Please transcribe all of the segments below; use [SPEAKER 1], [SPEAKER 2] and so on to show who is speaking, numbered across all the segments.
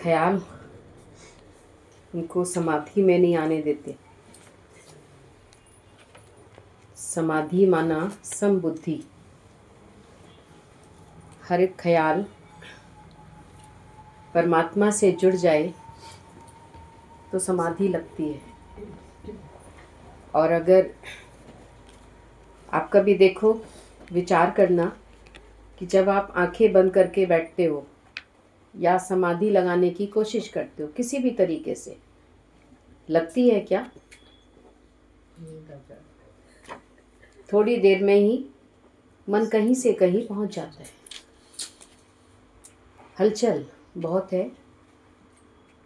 [SPEAKER 1] ख्याल उनको समाधि में नहीं आने देते। समाधि माना समबुद्धि। हर एक ख्याल परमात्मा से जुड़ जाए तो समाधि लगती है। और अगर आप कभी देखो, विचार करना कि जब आप आंखें बंद करके बैठते हो या समाधि लगाने की कोशिश करते हो किसी भी तरीके से, लगती है क्या? थोड़ी देर में ही मन कहीं से कहीं पहुंच जाता है। हलचल बहुत है,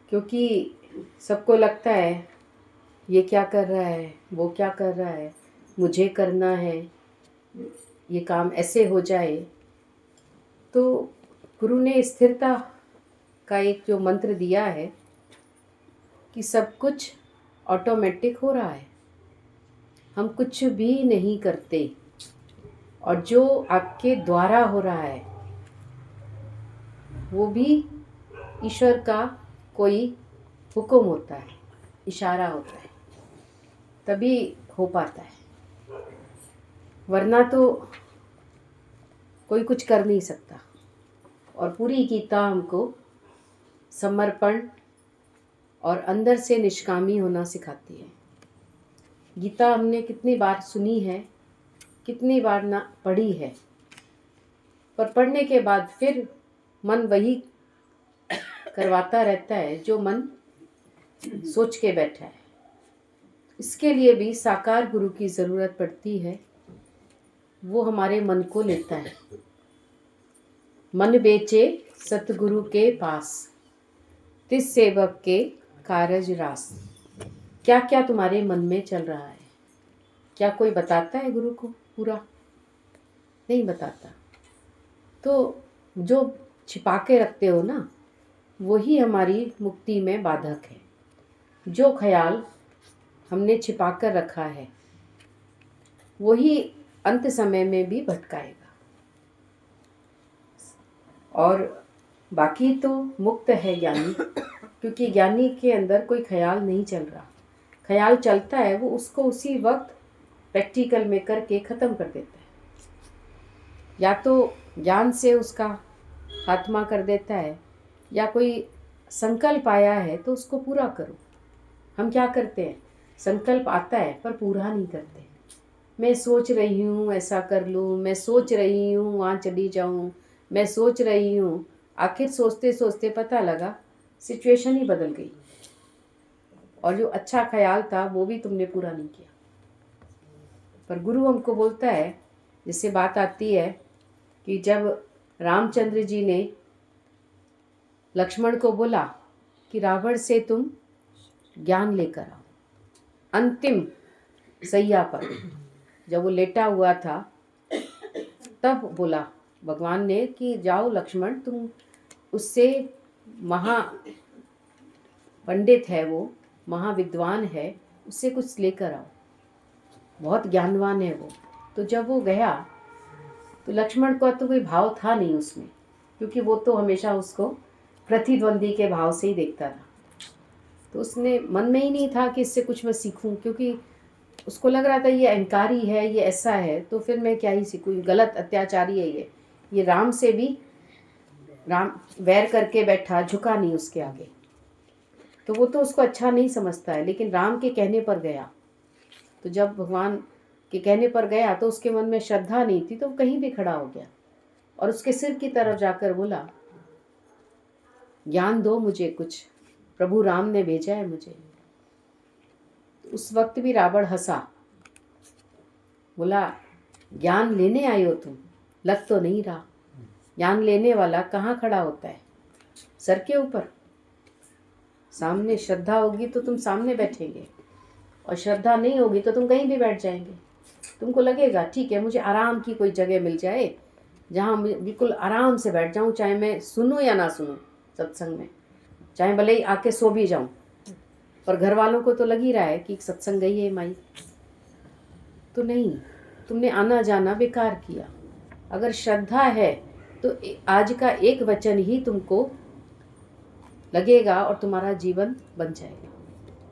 [SPEAKER 1] क्योंकि सबको लगता है ये क्या कर रहा है, वो क्या कर रहा है, मुझे करना है, ये काम ऐसे हो जाए। तो गुरु ने स्थिरता का एक जो मंत्र दिया है कि सब कुछ ऑटोमेटिक हो रहा है, हम कुछ भी नहीं करते, और जो आपके द्वारा हो रहा है वो भी ईश्वर का कोई हुक्म होता है, इशारा होता है, तभी हो पाता है। वरना तो कोई कुछ कर नहीं सकता। और पूरी गीता हमको समर्पण और अंदर से निष्कामी होना सिखाती है। गीता हमने कितनी बार सुनी है, कितनी बार ना पढ़ी है, पर पढ़ने के बाद फिर मन वही करवाता रहता है जो मन सोच के बैठा है। इसके लिए भी साकार गुरु की ज़रूरत पड़ती है। वो हमारे मन को लेता है। मन बेचे सतगुरु के पास, तिस सेवक के कारज रास। क्या क्या तुम्हारे मन में चल रहा है? क्या कोई बताता है गुरु को पूरा? नहीं बताता। तो जो छिपा के रखते हो ना, वही हमारी मुक्ति में बाधक है। जो ख्याल हमने छिपा कर रखा है वही अंत समय में भी भटकाएगा। और बाकी तो मुक्त है ज्ञानी, क्योंकि ज्ञानी के अंदर कोई ख्याल नहीं चल रहा। ख्याल चलता है वो उसको उसी वक्त प्रैक्टिकल में करके ख़त्म कर देता है। या तो ज्ञान से उसका खात्मा कर देता है, या कोई संकल्प आया है तो उसको पूरा करो। हम क्या करते हैं, संकल्प आता है पर पूरा नहीं करते। मैं सोच रही हूँ ऐसा कर लूँ, मैं सोच रही हूँ वहाँ चली जाऊँ, मैं सोच रही हूँ। आखिर सोचते सोचते पता लगा सिचुएशन ही बदल गई, और जो अच्छा ख्याल था वो भी तुमने पूरा नहीं किया। पर गुरु हमको बोलता है, जिससे बात आती है कि जब रामचंद्र जी ने लक्ष्मण को बोला कि रावण से तुम ज्ञान लेकर आओ, अंतिम सैया पर जब वो लेटा हुआ था तब बोला भगवान ने कि जाओ लक्ष्मण, तुम उससे महा पंडित है, वो महाविद्वान है, उससे कुछ लेकर आओ, बहुत ज्ञानवान है वो। तो जब वो गया तो लक्ष्मण को तो कोई भाव था नहीं उसमें, क्योंकि वो तो हमेशा उसको प्रतिद्वंदी के भाव से ही देखता था। तो उसने मन में ही नहीं था कि इससे कुछ मैं सीखूं, क्योंकि उसको लग रहा था ये अहंकारी है, ये ऐसा है, तो फिर मैं क्या ही सीखूं, गलत अत्याचारी है ये राम से भी राम वैर करके बैठा, झुका नहीं उसके आगे। तो वो तो उसको अच्छा नहीं समझता है, लेकिन राम के कहने पर गया। तो जब भगवान के कहने पर गया तो उसके मन में श्रद्धा नहीं थी, तो कहीं भी खड़ा हो गया और उसके सिर की तरफ जाकर बोला, ज्ञान दो मुझे कुछ, प्रभु राम ने भेजा है मुझे। उस वक्त भी रावण हंसा, बोला ज्ञान लेने आए हो तुम, लग तो नहीं रहा। ज्ञान लेने वाला कहाँ खड़ा होता है? सर के ऊपर। सामने श्रद्धा होगी तो तुम सामने बैठेंगे, और श्रद्धा नहीं होगी तो तुम कहीं भी बैठ जाएंगे। तुमको लगेगा ठीक है, मुझे आराम की कोई जगह मिल जाए जहाँ बिल्कुल आराम से बैठ जाऊँ, चाहे मैं सुनूँ या ना सुनूँ सत्संग में, चाहे भले ही आके सो भी जाऊँ, पर घर वालों को तो लग ही रहा है कि सत्संग गई है माई। तो नहीं, तुमने आना जाना बेकार किया। अगर श्रद्धा है तो आज का एक वचन ही तुमको लगेगा और तुम्हारा जीवन बन जाएगा।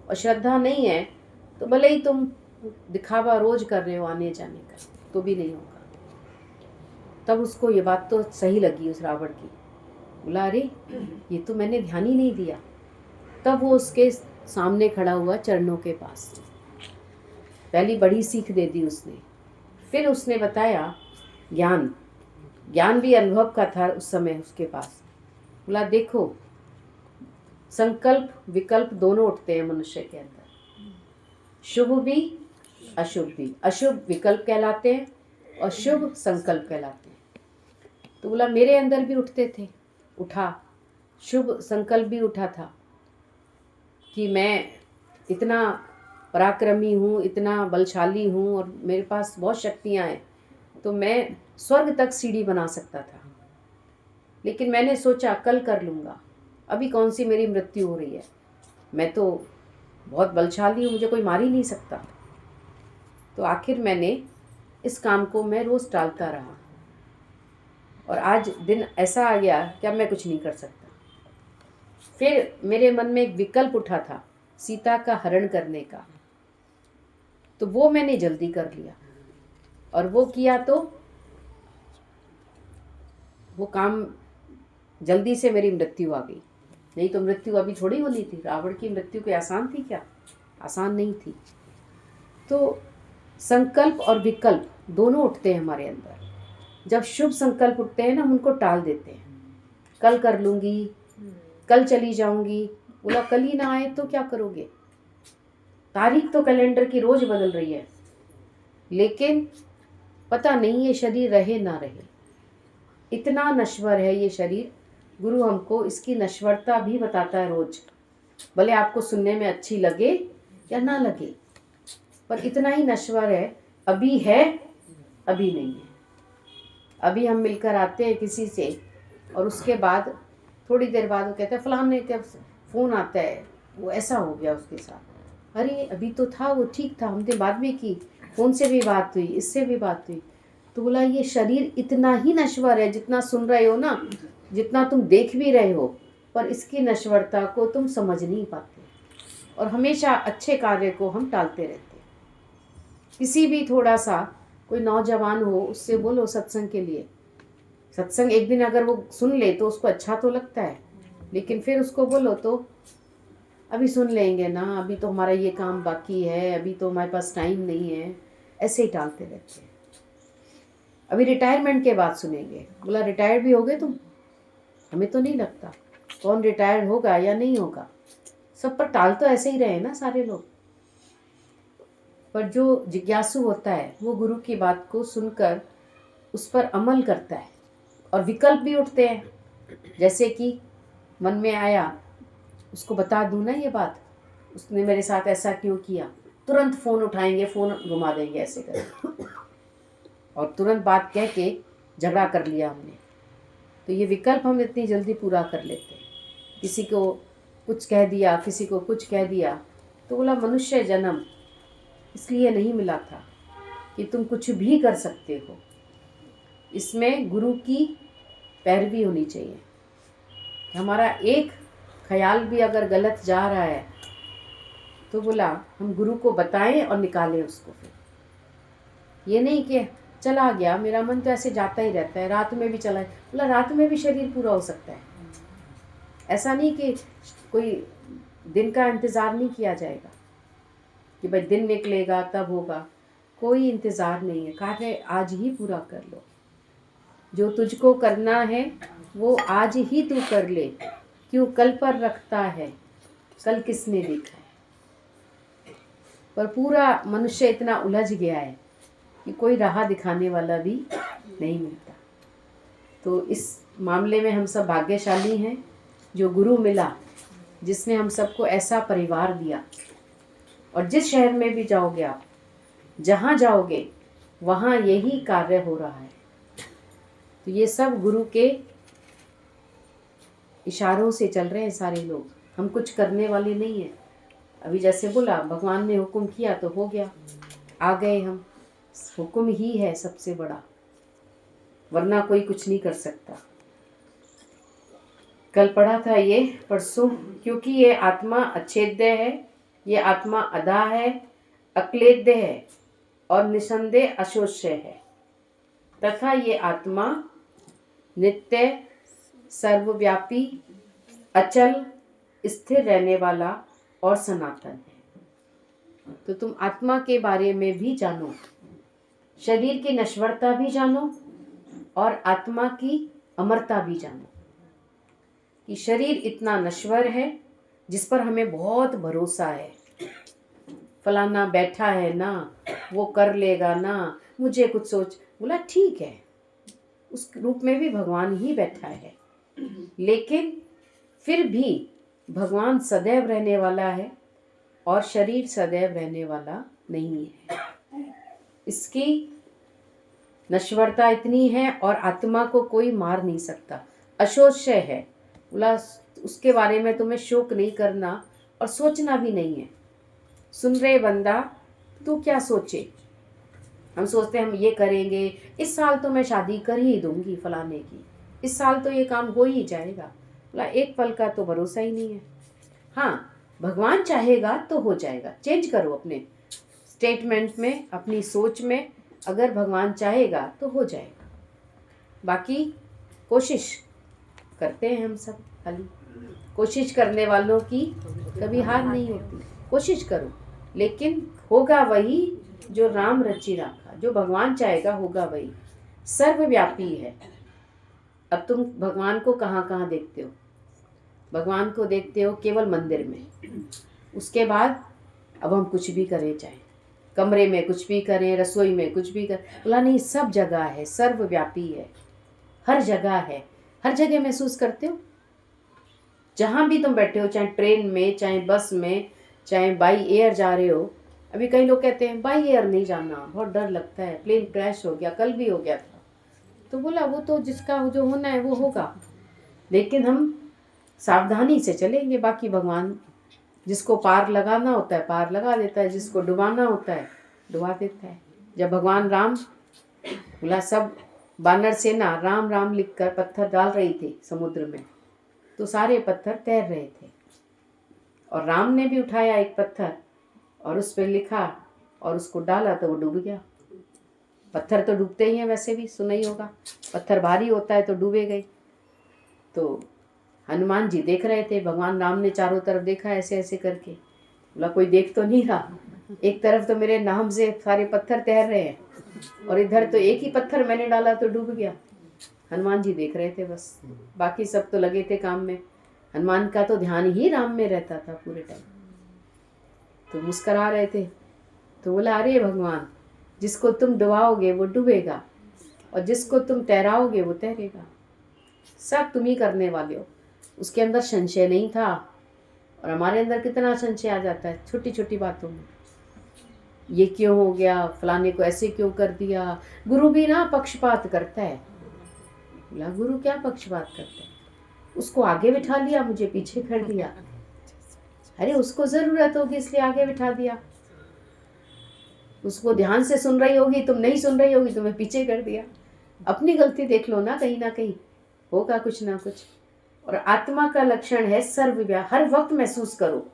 [SPEAKER 1] और श्रद्धा नहीं है तो भले ही तुम दिखावा रोज कर रहे हो आने जाने का, तो भी नहीं होगा। तब उसको ये बात तो सही लगी उस रावण की। बोला अरे ये तो मैंने ध्यान ही नहीं दिया। तब वो उसके सामने खड़ा हुआ चरणों के पास। पहली बड़ी सीख दे दी उसने। फिर उसने बताया ज्ञान भी अनुभव का था उस समय उसके पास। बोला देखो, संकल्प विकल्प दोनों उठते हैं मनुष्य के अंदर, शुभ भी अशुभ भी। अशुभ विकल्प कहलाते हैं और शुभ संकल्प कहलाते हैं। तो बोला मेरे अंदर भी उठते थे, उठा शुभ संकल्प भी उठा था कि मैं इतना पराक्रमी हूँ, इतना बलशाली हूँ और मेरे पास बहुत शक्तियाँ हैं, तो मैं स्वर्ग तक सीढ़ी बना सकता था। लेकिन मैंने सोचा कल कर लूँगा, अभी कौन सी मेरी मृत्यु हो रही है, मैं तो बहुत बलशाली हूँ, मुझे कोई मार ही नहीं सकता। तो आखिर मैंने इस काम को मैं रोज़ टालता रहा और आज दिन ऐसा आ गया कि अब मैं कुछ नहीं कर सकता। फिर मेरे मन में एक विकल्प उठा था सीता का हरण करने का, तो वो मैंने जल्दी कर लिया और वो किया तो वो काम जल्दी से मेरी मृत्यु आ गई। नहीं तो मृत्यु अभी थोड़ी होनी थी। रावण की मृत्यु कोई आसान थी क्या? आसान नहीं थी। तो संकल्प और विकल्प दोनों उठते हैं हमारे अंदर। जब शुभ संकल्प उठते हैं ना, हम उनको टाल देते हैं। कल कर लूँगी, कल चली जाऊँगी। बोला कल ही ना आए तो क्या करोगे? तारीख तो कैलेंडर की रोज बदल रही है, लेकिन पता नहीं ये शरीर रहे ना रहे। इतना नश्वर है ये शरीर। गुरु हमको इसकी नश्वरता भी बताता है रोज, भले आपको सुनने में अच्छी लगे या ना लगे, पर इतना ही नश्वर है। अभी है, अभी नहीं है। अभी हम मिलकर आते हैं किसी से और उसके बाद थोड़ी देर बाद वो कहते हैं फलाने का फ़ोन आता है, वो ऐसा हो गया उसके साथ। अरे अभी तो था, वो ठीक था, हमने बात भी की, फ़ोन से भी बात हुई, इससे भी बात हुई। तो बोला ये शरीर इतना ही नश्वर है, जितना सुन रहे हो ना, जितना तुम देख भी रहे हो, पर इसकी नश्वरता को तुम समझ नहीं पाते और हमेशा अच्छे कार्य को हम टालते रहते। किसी भी थोड़ा सा कोई नौजवान हो, उससे बोलो सत्संग के लिए। सत्संग एक दिन अगर वो सुन ले तो उसको अच्छा तो लगता है, लेकिन फिर उसको बोलो तो अभी सुन लेंगे ना, अभी तो हमारा ये काम बाकी है, अभी तो हमारे पास टाइम नहीं है, ऐसे ही टालते रहते हैं। अभी रिटायरमेंट के बाद सुनेंगे। बोला रिटायर भी हो गए तुम? हमें तो नहीं लगता। कौन रिटायर होगा या नहीं होगा? सब पर टाल तो ऐसे ही रहे ना सारे लोग। पर जो जिज्ञासु होता है वो गुरु की बात को सुनकर उस पर अमल करता है। और विकल्प भी उठते हैं, जैसे कि मन में आया उसको बता दूँ ना ये बात, उसने मेरे साथ ऐसा क्यों किया, तुरंत फ़ोन उठाएंगे, फ़ोन घुमा देंगे ऐसे करके और तुरंत बात कह के झगड़ा कर लिया हमने। तो ये विकल्प हम इतनी जल्दी पूरा कर लेते हैं। किसी को कुछ कह दिया, किसी को कुछ कह दिया। तो बोला मनुष्य जन्म इसलिए नहीं मिला था कि तुम कुछ भी कर सकते हो। इसमें गुरु की पैरवी होनी चाहिए। हमारा एक ख्याल भी अगर गलत जा रहा है तो बोला हम गुरु को बताएं और निकालें उसको। फिर ये नहीं कि चला गया, मेरा मन तो ऐसे जाता ही रहता है, रात में भी चला है। बोला रात में भी शरीर पूरा हो सकता है। ऐसा नहीं कि कोई दिन का इंतज़ार नहीं किया जाएगा कि भाई दिन निकलेगा तब होगा। कोई इंतज़ार नहीं है, कार्य आज ही पूरा कर लो। जो तुझको करना है वो आज ही तू कर ले, क्यों कल पर रखता है, कल किसने देखा है। पर पूरा मनुष्य इतना उलझ गया है कि कोई राह दिखाने वाला भी नहीं मिलता। तो इस मामले में हम सब भाग्यशाली हैं जो गुरु मिला, जिसने हम सबको ऐसा परिवार दिया। और जिस शहर में भी जाओगे आप, जहाँ जाओगे वहाँ यही कार्य हो रहा है। तो ये सब गुरु के इशारों से चल रहे हैं सारे लोग। हम कुछ करने वाले नहीं हैं। अभी जैसे बोला भगवान ने हुक्म किया तो हो गया, आ गए हम। हुक्म ही है सबसे बड़ा, वरना कोई कुछ नहीं कर सकता। कल पढ़ा था ये परसों, क्योंकि ये आत्मा अच्छेद्य है, ये आत्मा अदा है, अक्लेद्य है और निसंदेह अशोष्य है, तथा ये आत्मा नित्य, सर्वव्यापी, अचल, स्थिर रहने वाला और सनातन है। तो तुम आत्मा के बारे में भी जानो, शरीर की नश्वरता भी जानो और आत्मा की अमरता भी जानो कि शरीर इतना नश्वर है जिस पर हमें बहुत भरोसा है। फलाना बैठा है ना, वो कर लेगा ना, मुझे कुछ सोच, बोला ठीक है, उस रूप में भी भगवान ही बैठा है, लेकिन फिर भी भगवान सदैव रहने वाला है और शरीर सदैव रहने वाला नहीं है। इसकी नश्वरता इतनी है और आत्मा को कोई मार नहीं सकता, अशोष्य है। बोला उसके बारे में तुम्हें शोक नहीं करना और सोचना भी नहीं है। सुन रहे बंदा, तू क्या सोचे, हम सोचते हैं हम ये करेंगे, इस साल तो मैं शादी कर ही दूंगी फलाने की, इस साल तो ये काम हो ही जाएगा। बोला एक पल का तो भरोसा ही नहीं है। हाँ, भगवान चाहेगा तो हो जाएगा। चेंज करो अपने स्टेटमेंट में, अपनी सोच में, अगर भगवान चाहेगा तो हो जाएगा। बाकी कोशिश करते हैं हम सब, खाली कोशिश करने वालों की कभी हार नहीं होती। कोशिश करो, लेकिन होगा वही जो राम रचि राखा, जो भगवान चाहेगा होगा वही। सर्वव्यापी है। अब तुम भगवान को कहाँ कहाँ देखते हो? भगवान को देखते हो केवल मंदिर में। उसके बाद अब हम कुछ भी करें, चाहे कमरे में कुछ भी करें, रसोई में कुछ भी करें, बोला नहीं, सब जगह है, सर्वव्यापी है, हर जगह है। हर जगह महसूस करते हो, जहाँ भी तुम बैठे हो, चाहे ट्रेन में, चाहे बस में, चाहे बाई एयर जा रहे हो। अभी कई लोग कहते हैं बाई एयर नहीं जाना, बहुत डर लगता है, प्लेन क्रैश हो गया, कल भी हो गया था। तो बोला वो तो जिसका जो होना है वो होगा, लेकिन हम सावधानी से चलेंगे। बाकी भगवान जिसको पार लगाना होता है पार लगा देता है, जिसको डुबाना होता है डुबा देता है। जब भगवान राम, बोला सब बानर सेना राम राम लिखकर पत्थर डाल रही थी समुद्र में, तो सारे पत्थर तैर रहे थे और राम ने भी उठाया एक पत्थर और उस पर लिखा और उसको डाला तो वो डूब गया। पत्थर तो डूबते ही हैं, वैसे भी सुना ही होगा, पत्थर भारी होता है तो डूबे गए। तो हनुमान जी देख रहे थे, भगवान राम ने चारों तरफ देखा ऐसे ऐसे करके, बोला कोई देख तो नहीं रहा, एक तरफ तो मेरे नाम से सारे पत्थर तैर रहे हैं और इधर तो एक ही पत्थर मैंने डाला तो डूब गया। हनुमान जी देख रहे थे बस, बाकी सब तो लगे थे काम में। हनुमान का तो ध्यान ही राम में रहता था पूरे टाइम। तो मुस्करा रहे थे, तो बोला अरे भगवान, जिसको तुम डुबाओगे वो डूबेगा और जिसको तुम तैराओगे वो तैरेगा, सब तुम ही करने वाले हो। उसके अंदर संशय नहीं था, और हमारे अंदर कितना संशय आ जाता है छोटी छोटी बातों में। ये क्यों हो गया, फलाने को ऐसे क्यों कर दिया। गुरु भी ना पक्षपात करता है। बोला गुरु क्या पक्षपात करता है, उसको आगे बिठा लिया, मुझे पीछे कर दिया। अरे उसको जरूरत होगी इसलिए आगे बिठा दिया, उसको ध्यान से सुन रही होगी, तुम नहीं सुन रही होगी, तुम्हें पीछे कर दिया। अपनी गलती देख लो ना कहीं होगा कुछ ना कुछ। और आत्मा का लक्षण है सर्वव्यापी। हर वक्त महसूस करो,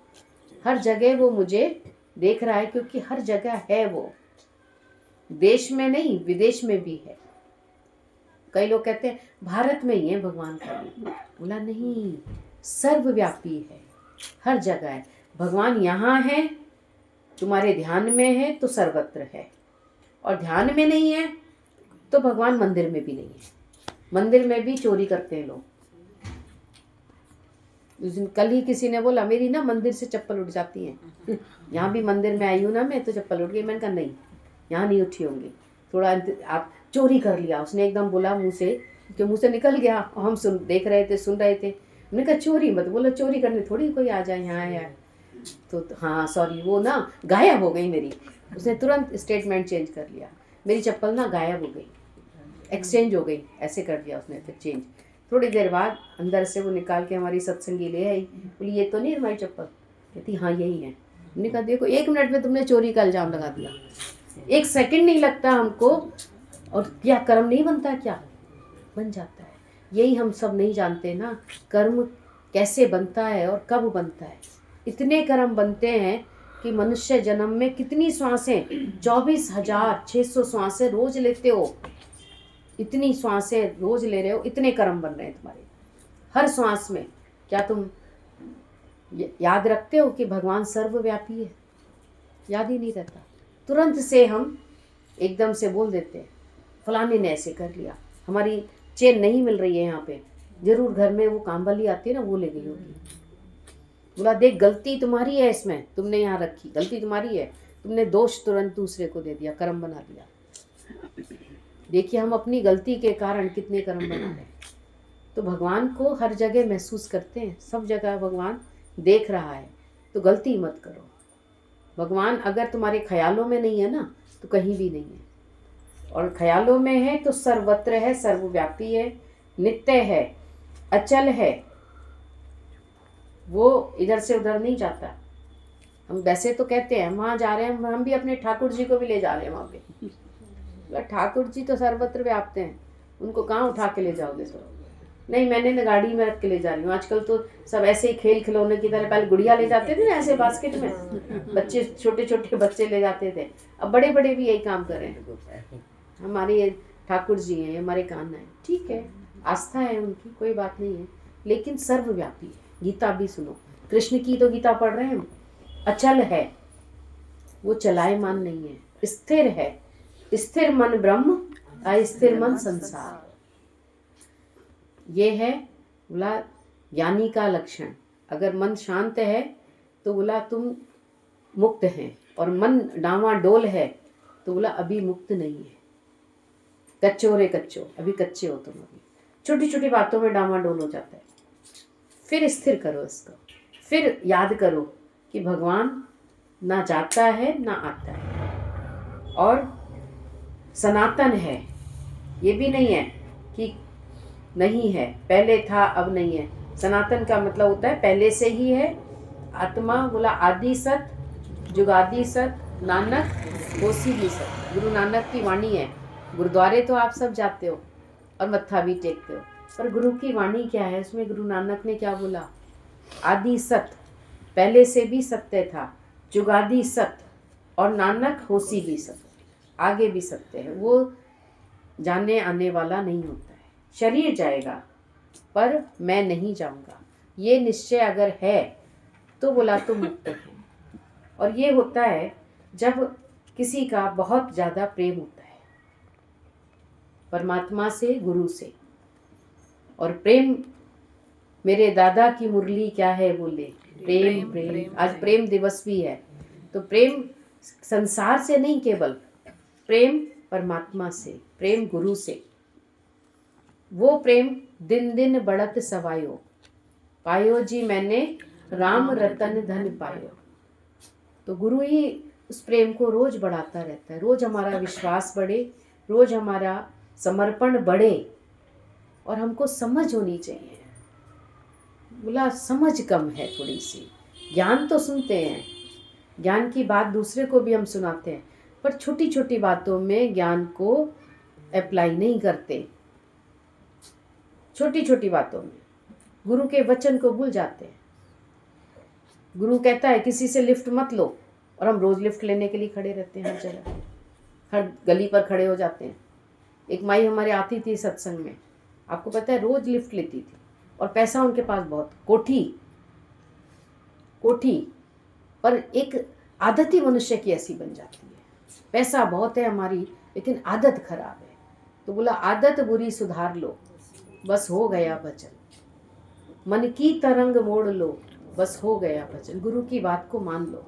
[SPEAKER 1] हर जगह वो मुझे देख रहा है, क्योंकि हर जगह है वो, देश में नहीं विदेश में भी है। कई लोग कहते हैं भारत में ही है भगवान का रूप, बोला नहीं, सर्वव्यापी है, हर जगह है। भगवान यहाँ है, तुम्हारे ध्यान में है तो सर्वत्र है, और ध्यान में नहीं है तो भगवान मंदिर में भी नहीं है। मंदिर में भी चोरी करते हैं लोग। उस दिन कल ही किसी ने बोला मेरी ना मंदिर से चप्पल उठ जाती है। यहाँ भी मंदिर में आई हूँ ना मैं, तो चप्पल उठ गई। मैंने कहा नहीं, यहाँ नहीं उठी होंगी, थोड़ा आप चोरी कर लिया। उसने एकदम बोला मुँह से, कि मुँह से निकल गया, और हम देख रहे थे, सुन रहे थे। मैंने कहा चोरी मत बोलो, चोरी करने थोड़ी कोई आ जाए यहाँ यार। तो हाँ सॉरी, वो ना गायब हो गई मेरी। उसने तुरंत स्टेटमेंट चेंज कर लिया, मेरी चप्पल ना गायब हो गई, एक्सचेंज हो गई, ऐसे कर दिया उसने फिर चेंज। थोड़ी देर बाद अंदर से वो निकाल के हमारी सत्संगी ले आई, बोली ये तो नहीं हमारी चप्पल। कहती हाँ यही है। हमने कहा देखो 1 मिनट में तुमने चोरी का इल्ज़ाम लगा दिया, 1 सेकंड नहीं लगता हमको, और क्या कर्म नहीं बनता, क्या बन जाता है। यही हम सब नहीं जानते ना, कर्म कैसे बनता है और कब बनता है। इतने कर्म बनते हैं कि मनुष्य जन्म में कितनी श्वासें, 24,600 श्वासें रोज लेते हो। इतनी श्वासें रोज ले रहे हो, इतने कर्म बन रहे हैं तुम्हारे हर श्वास में। क्या तुम याद रखते हो कि भगवान सर्वव्यापी है? याद ही नहीं रहता। तुरंत से हम एकदम से बोल देते हैं फलाने ने ऐसे कर लिया, हमारी चेन नहीं मिल रही है यहाँ पे, जरूर घर में वो काम वाली आती है ना, वो ले गई होगी। बोला देख गलती तुम्हारी है, इसमें तुमने यहाँ रखी, गलती तुम्हारी है, तुमने दोष तुरंत दूसरे को दे दिया, कर्म बना दिया। देखिए हम अपनी गलती के कारण कितने कर्म बना रहे हैं। तो भगवान को हर जगह महसूस करते हैं, सब जगह भगवान देख रहा है, तो गलती मत करो। भगवान अगर तुम्हारे ख्यालों में नहीं है ना, तो कहीं भी नहीं है, और ख्यालों में है तो सर्वत्र है, सर्वव्यापी है, नित्य है, अचल है, वो इधर से उधर नहीं जाता। हम वैसे तो कहते हैं वहाँ जा रहे हैं, हम भी अपने ठाकुर जी को भी ले जा रहे हैं वहाँ पे। ठाकुर जी तो सर्वत्र व्याप्त हैं, उनको कहाँ उठा के ले जाओगे? तो नहीं, मैंने ना गाड़ी में रख के ले जा रही हूँ। आजकल तो सब ऐसे ही खेल खिलौने की तरह, पहले गुड़िया ले जाते थे ना ऐसे बास्केट में, बच्चे छोटे छोटे बच्चे ले जाते थे, अब बड़े बड़े भी यही काम कर रहे हैं। हमारे ठाकुर जी हैं, हमारे कान्हा है, ठीक है, आस्था है उनकी, कोई बात नहीं है, लेकिन सर्वव्यापी है। गीता भी सुनो, कृष्ण की तो गीता पढ़ रहे हैं हम। अचल है, वो चलायमान नहीं है, स्थिर है। स्थिर मन ब्रह्म, अस्थिर मन संसार। ये है बोला ज्ञानी का लक्षण। अगर मन शांत है तो बोला तुम मुक्त हैं, और मन डावाडोल है तो बोला अभी मुक्त नहीं है। कच्चो रे कच्चो, अभी कच्चे हो तुम, अभी छोटी छोटी बातों में डावाडोल हो जाता है। फिर स्थिर करो इसको, फिर याद करो कि भगवान ना जाता है ना आता है, और सनातन है। ये भी नहीं है कि नहीं है, पहले था अब नहीं है। सनातन का मतलब होता है पहले से ही है। आत्मा बोला आदि सत, जुगादि सत, नानक होसी भी सत। गुरु नानक की वाणी है। गुरुद्वारे तो आप सब जाते हो और मत्था भी टेकते हो, पर गुरु की वाणी क्या है? उसमें गुरु नानक ने क्या बोला? आदि सत, पहले से भी सत्य था, जुगादि सत, और नानक होसी भी सत, आगे भी सत्य है। वो जाने आने वाला नहीं होता है। शरीर जाएगा पर मैं नहीं जाऊंगा, ये निश्चय अगर है तो बोला तो मुक्त है। और ये होता है जब किसी का बहुत ज़्यादा प्रेम होता है परमात्मा से, गुरु से। और प्रेम, मेरे दादा की मुरली क्या है बोले, प्रेम प्रेम। आज प्रेम दिवस भी है, तो प्रेम संसार से नहीं, केवल प्रेम परमात्मा से, प्रेम गुरु से। वो प्रेम दिन दिन बढ़त सवायो, पायो जी मैंने राम रतन धन पायो। तो गुरु ही उस प्रेम को रोज बढ़ाता रहता है। रोज हमारा विश्वास बढ़े, रोज हमारा समर्पण बढ़े, और हमको समझ होनी चाहिए। बोला समझ कम है थोड़ी सी। ज्ञान तो सुनते हैं, ज्ञान की बात दूसरे को भी हम सुनाते हैं, पर छोटी छोटी बातों में ज्ञान को अप्लाई नहीं करते। छोटी छोटी बातों में गुरु के वचन को भूल जाते हैं। गुरु कहता है किसी से लिफ्ट मत लो, और हम रोज लिफ्ट लेने के लिए खड़े रहते हैं हर जगह, हर गली पर खड़े हो जाते हैं। एक माई हमारे आती थी सत्संग में, आपको पता है, रोज लिफ्ट लेती थी, और पैसा उनके पास बहुत, कोठी कोठी, पर एक आदत ही मनुष्य की ऐसी बन जाती है। पैसा बहुत है हमारी, लेकिन आदत खराब है। तो बोला आदत बुरी सुधार लो, बस हो गया भजन। मन की तरंग मोड़ लो, बस हो गया भजन। गुरु की बात को मान लो।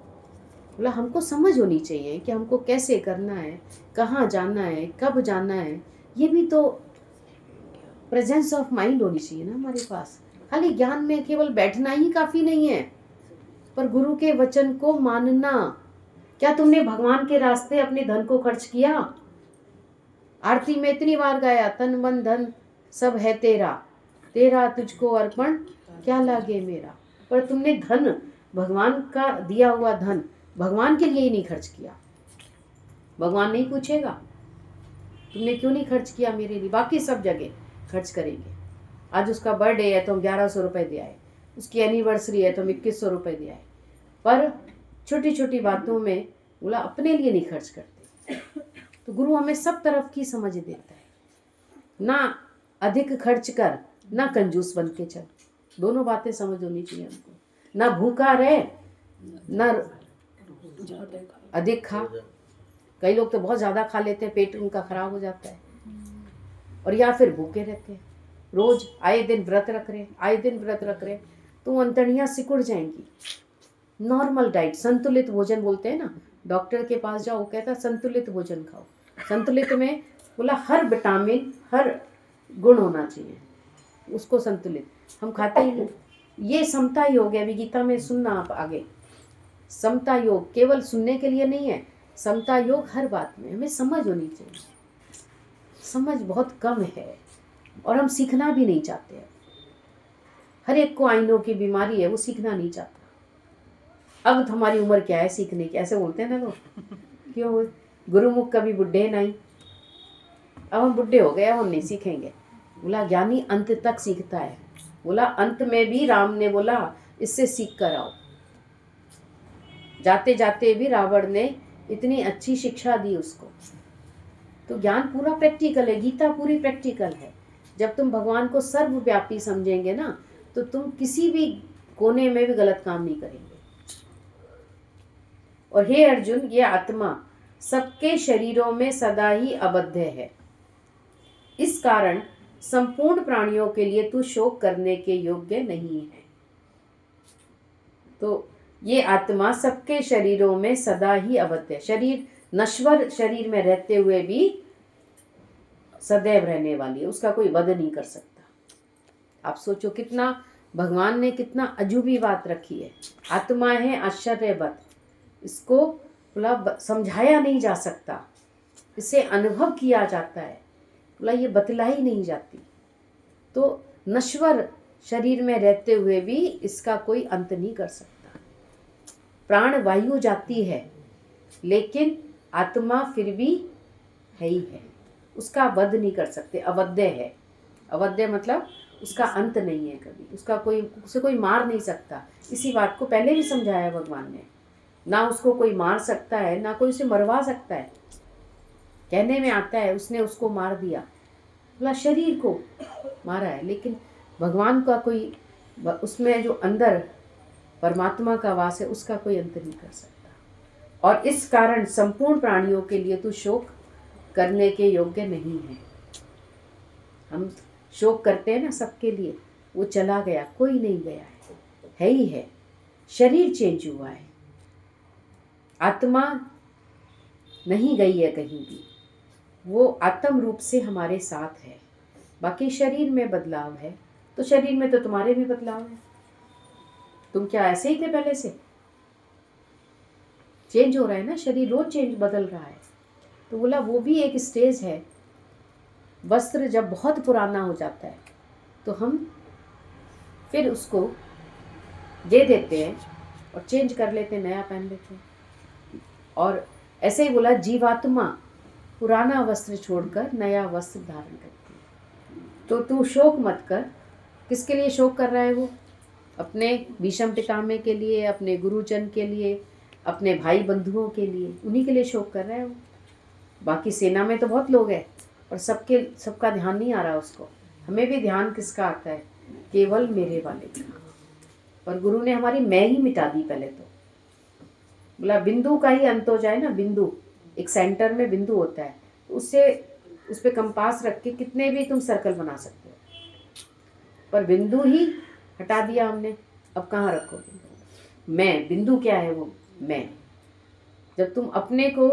[SPEAKER 1] बोला हमको समझ होनी चाहिए कि हमको कैसे करना है, कहाँ जाना है, कब जाना है। ये भी तो प्रेजेंस ऑफ माइंड होनी चाहिए ना हमारे पास। खाली ज्ञान में केवल बैठना ही काफ़ी नहीं है, पर गुरु के वचन को मानना। क्या तुमने भगवान के रास्ते अपने धन को खर्च किया? आरती में इतनी बार गाया, तन मन धन सब है तेरा, तेरा तुझको अर्पण क्या लागे मेरा। पर तुमने धन, भगवान का दिया हुआ धन, भगवान के लिए ही नहीं खर्च किया। भगवान नहीं पूछेगा तुमने क्यों नहीं खर्च किया मेरे लिए, बाकी सब जगह खर्च करेंगे। आज उसका बर्थडे है तो हम 1100 रुपये दे आए, उसकी एनिवर्सरी है तो हम 2100 रुपये दे आए। पर छोटी छोटी बातों में बोला अपने लिए नहीं खर्च करते। तो गुरु हमें सब तरफ की समझ देता है, ना अधिक खर्च कर ना कंजूस बन के चल, दोनों बातें समझ होनी चाहिए हमको। ना भूखा रहे ना अधिक खा। कई लोग तो बहुत ज़्यादा खा लेते हैं, पेट उनका खराब हो जाता है, और या फिर भूखे रहते हैं, रोज आए दिन व्रत रख रहे, तो अंतड़ियाँ सिकुड़ जाएंगी। नॉर्मल डाइट, संतुलित भोजन बोलते हैं ना, डॉक्टर के पास जाओ, वो कहता है संतुलित भोजन खाओ। संतुलित में बोला हर विटामिन हर गुण होना चाहिए, उसको संतुलित हम खाते ही नहीं। ये समता योग है, अभी गीता में सुनना आप आगे। समता योग केवल सुनने के लिए नहीं है, समता योग हर बात में हमें समझ होनी चाहिए। समझ बहुत कम है और हम सीखना भी नहीं चाहते हैं। हर एक को आइनों की बीमारी है, वो सीखना नहीं चाहता। अब हमारी उम्र क्या है सीखने की, ऐसे बोलते हैं ना लोग, क्यों गुरुमुख कभी बुढ़े नहीं, अब हम बुढ़े हो गए, अब हम नहीं सीखेंगे। बोला ज्ञानी अंत तक सीखता है। बोला अंत में भी राम ने बोला इससे सीख कर आओ। जाते जाते भी रावण ने इतनी अच्छी शिक्षा दी उसको। तो ज्ञान पूरा प्रैक्टिकल है, गीता पूरी प्रैक्टिकल है। जब तुम भगवान को सर्वव्यापी समझेंगे ना, तो तुम किसी भी कोने में भी गलत काम नहीं करेंगे। और हे अर्जुन, ये आत्मा सबके शरीरों में सदा ही अबद्ध है, इस कारण संपूर्ण प्राणियों के लिए तू शोक करने के योग्य नहीं है। तो ये आत्मा सबके शरीरों में सदा ही अबद्ध है, शरीर नश्वर शरीर में रहते हुए भी सदैव रहने वाली है, उसका कोई वध नहीं कर सकता। आप सोचो कितना भगवान ने कितना अजूबी बात रखी है। आत्मा है आश्चर्यवत, इसको बोला समझाया नहीं जा सकता, इसे अनुभव किया जाता है, बोला ये बतलाई नहीं जाती। तो नश्वर शरीर में रहते हुए भी इसका कोई अंत नहीं कर सकता। प्राण वायु जाती है लेकिन आत्मा फिर भी है ही है, उसका वध नहीं कर सकते, अवध्य है। अवध्य मतलब उसका अंत नहीं है कभी, उसे कोई मार नहीं सकता। इसी बात को पहले भी समझाया भगवान ने, ना उसको कोई मार सकता है ना कोई उसे मरवा सकता है। कहने में आता है उसने उसको मार दिया, बोला शरीर को मारा है, लेकिन भगवान का कोई उसमें जो अंदर परमात्मा का वास है उसका कोई अंत नहीं कर सकता। और इस कारण संपूर्ण प्राणियों के लिए तू शोक करने के योग्य नहीं है। हम शोक करते हैं ना सबके लिए, वो चला गया, कोई नहीं गया है ही है। शरीर चेंज हुआ है, आत्मा नहीं गई है कहीं भी, वो आत्म रूप से हमारे साथ है। बाकी शरीर में बदलाव है, तो शरीर में तो तुम्हारे भी बदलाव है। तुम क्या ऐसे ही थे पहले से? चेंज हो रहा है ना शरीर, रोज चेंज बदल रहा है। तो बोला वो भी एक स्टेज है। वस्त्र जब बहुत पुराना हो जाता है तो हम फिर उसको दे देते हैं और चेंज कर लेते हैं, नया पहन लेते हैं। और ऐसे ही बोला जीवात्मा पुराना वस्त्र छोड़कर नया वस्त्र धारण करती है। तो तू शोक मत कर। किसके लिए शोक कर रहा है वो? अपने भीष्म पितामह के लिए, अपने गुरुजन के लिए, अपने भाई बंधुओं के लिए, उन्हीं के लिए शोक कर रहा है वो। बाकी सेना में तो बहुत लोग हैं और सबका ध्यान नहीं आ रहा उसको। हमें भी ध्यान किसका आता है? केवल मेरे वाले का। और गुरु ने हमारी मैं ही मिटा दी पहले तो। बोला बिंदु का ही अंत हो जाए ना, बिंदु एक सेंटर में बिंदु होता है, तो उससे उस पर कंपास रख के कितने भी तुम सर्कल बना सकते हो, पर बिंदु ही हटा दिया हमने। अब कहाँ रखोगे? मैं, बिंदु क्या है वो? मैं। जब तुम अपने को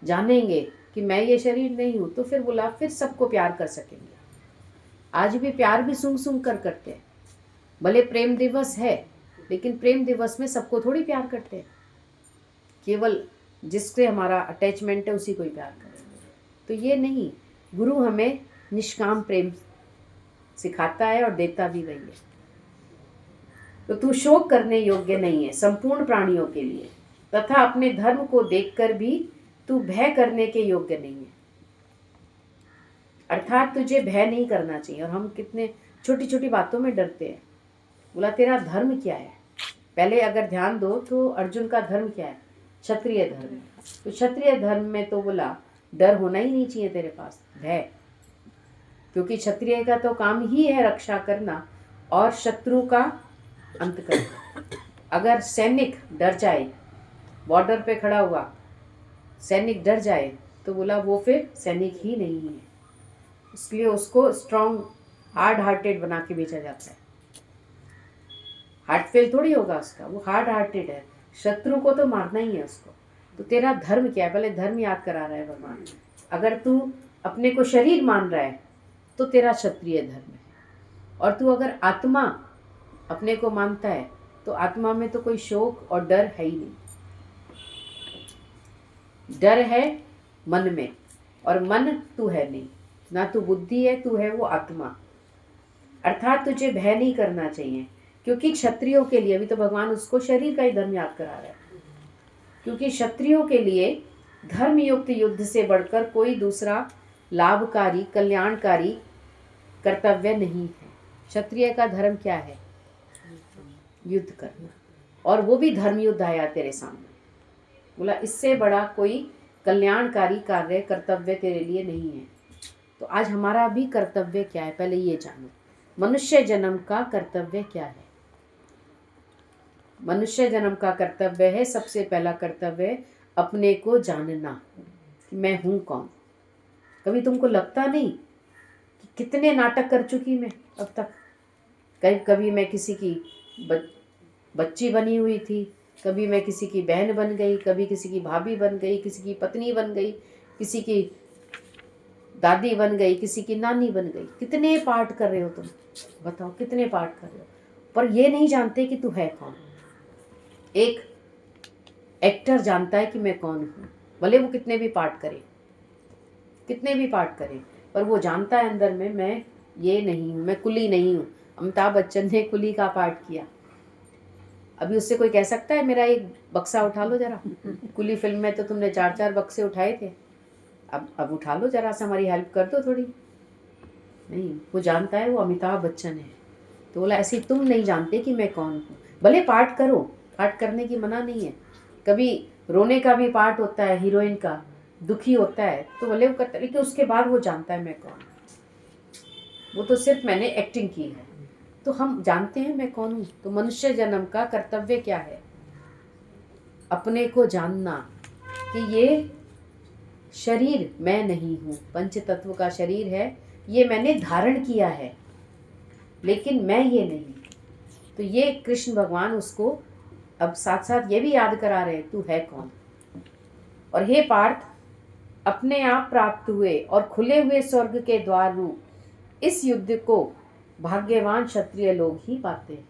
[SPEAKER 1] जानेंगे कि मैं ये शरीर नहीं हूँ, तो फिर बोला फिर सबको प्यार कर सकेंगे। आज भी प्यार भी सूंघ सूंघ कर करते हैं। भले प्रेम दिवस है, लेकिन प्रेम दिवस में सबको थोड़ी प्यार करते हैं, केवल जिससे हमारा अटैचमेंट है उसी को ही प्यार करेंगे। तो ये नहीं, गुरु हमें निष्काम प्रेम सिखाता है और देता भी वही है। तो तू शोक करने योग्य नहीं है संपूर्ण प्राणियों के लिए, तथा अपने धर्म को देखकर भी तू भय करने के योग्य नहीं है। अर्थात तुझे भय नहीं करना चाहिए। और हम कितने छोटी छोटी बातों में डरते हैं। बोला तेरा धर्म क्या है? पहले अगर ध्यान दो तो अर्जुन का धर्म क्या है? क्षत्रिय धर्म। तो क्षत्रिय धर्म में तो बोला डर होना ही नहीं चाहिए तेरे पास, भय, क्योंकि क्षत्रिय का तो काम ही है रक्षा करना और शत्रु का अंत करना। अगर सैनिक डर जाए, बॉर्डर पे खड़ा हुआ सैनिक डर जाए, तो बोला वो फिर सैनिक ही नहीं है। इसलिए उसको स्ट्रॉन्ग हार्ड हार्टेड बना के भेजा जाता है। हार्ट फेल थोड़ी होगा उसका, वो हार्ड हार्टेड है, शत्रु को तो मारना ही है उसको। तो तेरा धर्म क्या है? पहले धर्म याद करा रहा है भगवान। अगर तू अपने को शरीर मान रहा है तो तेरा क्षत्रिय धर्म है, और तू अगर आत्मा अपने को मानता है तो आत्मा में तो कोई शोक और डर है ही नहीं। डर है मन में, और मन तू है नहीं, ना तू बुद्धि है, तू है वो आत्मा। अर्थात तुझे भय नहीं करना चाहिए, क्योंकि क्षत्रियों के लिए, अभी तो भगवान उसको शरीर का ही धर्म याद करा रहा है, क्योंकि क्षत्रियों के लिए धर्मयुक्त युद्ध से बढ़कर कोई दूसरा लाभकारी कल्याणकारी कर्तव्य नहीं है। क्षत्रिय का धर्म क्या है? युद्ध करना, और वो भी धर्म युद्ध आया तेरे सामने। बोला इससे बड़ा कोई कल्याणकारी कार्य कर्तव्य तेरे लिए नहीं है। तो आज हमारा भी कर्तव्य क्या है, पहले ये जानो। मनुष्य जन्म का कर्तव्य क्या है? मनुष्य जन्म का कर्तव्य है, सबसे पहला कर्तव्य है अपने को जानना कि मैं हूँ कौन। कभी तुमको लगता नहीं कि कितने नाटक कर चुकी मैं अब तक? कभी मैं किसी की बच्ची बनी हुई थी, कभी मैं किसी की बहन बन गई, कभी किसी की भाभी बन गई, किसी की पत्नी बन गई, किसी की दादी बन गई, किसी की नानी बन गई। कितने पार्ट कर रहे हो तुम? बताओ कितने पार्ट कर रहे हो, पर ये नहीं जानते कि तू है कौन। एक एक्टर जानता है कि मैं कौन हूँ, भले वो कितने भी पार्ट करे, पर वो जानता है अंदर में मैं ये नहीं हूँ, मैं कुली नहीं हूँ। अमिताभ बच्चन ने कुली का पार्ट किया। अभी उससे कोई कह सकता है मेरा एक बक्सा उठा लो जरा? कुली फिल्म में तो तुमने 4-4 बक्से उठाए थे, अब उठा लो जरा सा, हमारी हेल्प कर दो थोड़ी। नहीं, वो जानता है वो अमिताभ बच्चन है। तो बोला ऐसे तुम नहीं जानते कि मैं कौन हूँ। भले पार्ट करो, पार्ट करने की मना नहीं है। कभी रोने का भी पार्ट होता है, हीरोइन का दुखी होता है तो भले वो करता है, लेकिन उसके बाद वो जानता है मैं कौन। वो तो सिर्फ मैंने एक्टिंग की है, तो हम जानते हैं मैं कौन हूँ। तो मनुष्य जन्म का कर्तव्य क्या है? अपने को जानना कि ये शरीर मैं नहीं हूँ, पंच तत्व का शरीर है, ये मैंने धारण किया है, लेकिन मैं ये नहीं। तो ये कृष्ण भगवान उसको अब साथ साथ ये भी याद करा रहे तू है कौन। और हे पार्थ, अपने आप प्राप्त हुए और खुले हुए स्वर्ग के द्वार रूप इस युद्ध को भाग्यवान क्षत्रिय लोग ही पाते हैं।